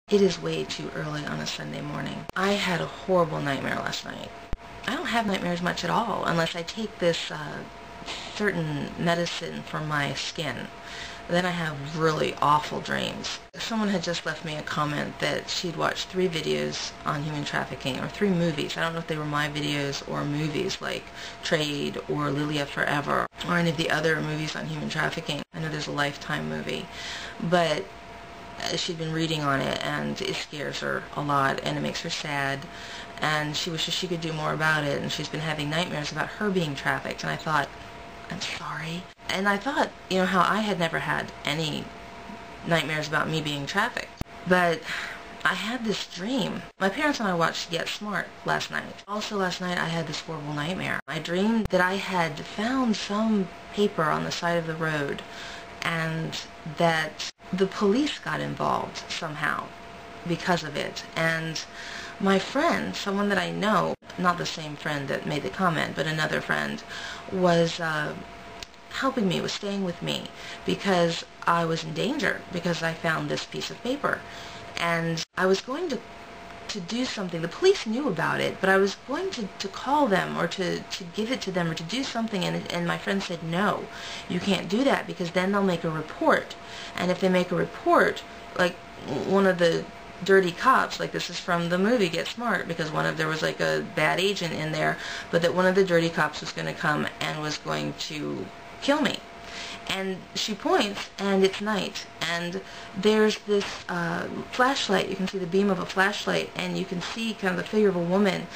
It is way too early on a Sunday morning. I had a horrible nightmare last night. I don't have nightmares much at all unless I take this certain medicine for my skin. Then I have really awful dreams. Someone had just left me a comment that she'd watched 3 videos on human trafficking, or 3 movies. I don't know if they were my videos or movies like Trade or Lilia Forever or any of the other movies on human trafficking. I know there's a Lifetime movie, but she'd been reading on it and it scares her a lot and it makes her sad, and she wishes she could do more about it, and she's been having nightmares about her being trafficked. And I thought, I'm sorry. And I thought, you know, how I had never had any nightmares about me being trafficked. But I had this dream. My parents and I watched Get Smart last night. Also last night I had this horrible nightmare. I dreamed that I had found some paper on the side of the road and that the police got involved somehow because of it. And my friend, someone that I know, not the same friend that made the comment, but another friend, was helping me, was staying with me, because I was in danger, because I found this piece of paper. And I was going to do something. The police knew about it, but I was going to call them or to give it to them or to do something, and my friend said, no, you can't do that, because then they'll make a report. And if they make a report, like one of the dirty cops, like this is from the movie Get Smart, because there was like a bad agent in there, but that one of the dirty cops was going to come and was going to kill me. And she points, and it's night, and there's this flashlight. You can see the beam of a flashlight, and you can see kind of the figure of a woman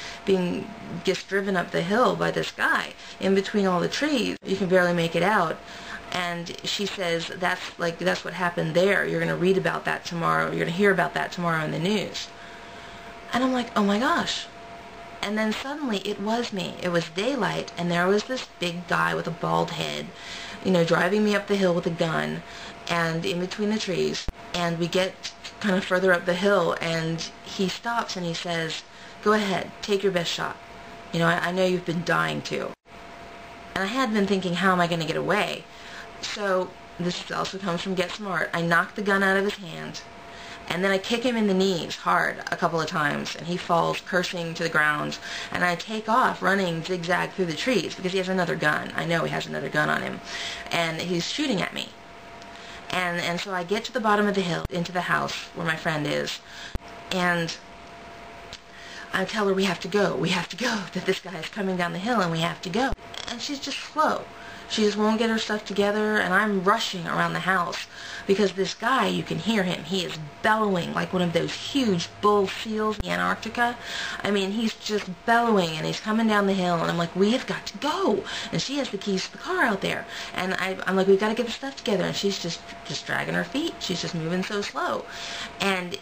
gets driven up the hill by this guy in between all the trees. You can barely make it out. And she says, that's what happened there. You're going to read about that tomorrow. You're going to hear about that tomorrow in the news. And I'm like, oh my gosh. And then suddenly it was me. It was daylight, and there was this big guy with a bald head, you know, driving me up the hill with a gun, and in between the trees. And we get kind of further up the hill, and he stops and he says, go ahead, take your best shot. You know, I know you've been dying to. And I had been thinking, how am I going to get away? So this also comes from Get Smart. I knock the gun out of his hand, and then I kick him in the knees hard a couple of times, and he falls cursing to the ground. And I take off running zigzag through the trees because he has another gun. I know he has another gun on him, and he's shooting at me. And so I get to the bottom of the hill, into the house where my friend is, and I tell her we have to go, that this guy is coming down the hill and we have to go. And she's just slow. She just won't get her stuff together, and I'm rushing around the house because this guy, you can hear him. He is bellowing like one of those huge bull seals in Antarctica. I mean, he's just bellowing, and he's coming down the hill, and I'm like, we have got to go. And she has the keys to the car out there. And I'm like, we've got to get the stuff together. And she's just dragging her feet. She's just moving so slow. And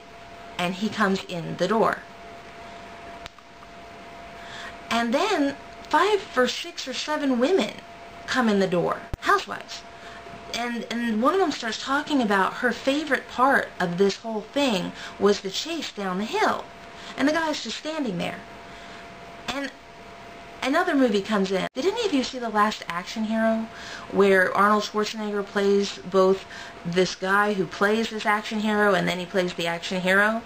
he comes in the door. And then 5 or 6 or 7 women come in the door, housewives, and one of them starts talking about her favorite part of this whole thing was the chase down the hill, and the guy's just standing there. And another movie comes in. Did any of you see The Last Action Hero, where Arnold Schwarzenegger plays both this guy who plays this action hero and then he plays the action hero,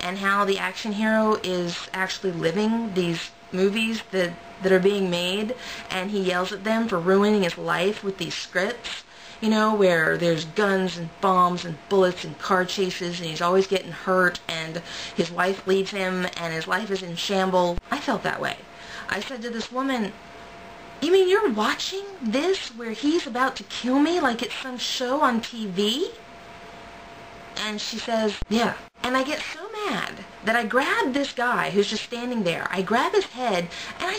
and how the action hero is actually living these movies that are being made, and he yells at them for ruining his life with these scripts, you know, where there's guns and bombs and bullets and car chases, and he's always getting hurt, and his wife leaves him, and his life is in shambles. I felt that way. I said to this woman, you mean you're watching this where he's about to kill me like it's some show on TV? And she says, yeah. And I get so mad that I grab this guy who's just standing there. I grab his head, and I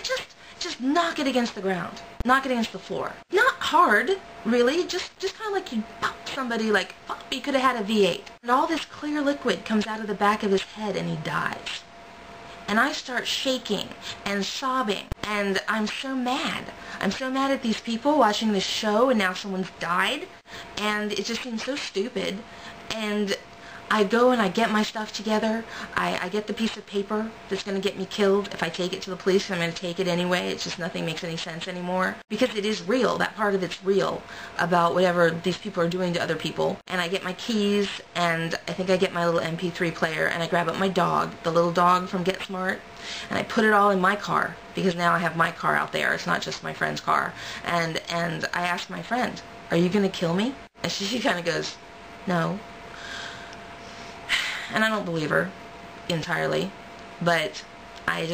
just knock it against the ground. Knock it against the floor. Not hard, really. Just kind of like you pop somebody, like, pop, you could have had a V8. And all this clear liquid comes out of the back of his head, and he dies. And I start shaking and sobbing, and I'm so mad. I'm so mad at these people watching this show, and now someone's died, and it just seems so stupid. And I go and I get my stuff together. I get the piece of paper that's going to get me killed. If I take it to the police, I'm going to take it anyway. It's just nothing makes any sense anymore. Because it is real. That part of it's real about whatever these people are doing to other people. And I get my keys, and I think I get my little MP3 player, and I grab up my dog, the little dog from Get Smart, and I put it all in my car. Because now I have my car out there. It's not just my friend's car. And I asked my friend, "Are you going to kill me?" And she kind of goes, "No." And I don't believe her entirely, but I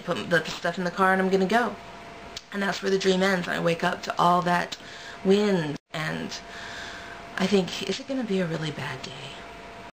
put the stuff in the car and I'm going to go. And that's where the dream ends. I wake up to all that wind, and I think, is it going to be a really bad day?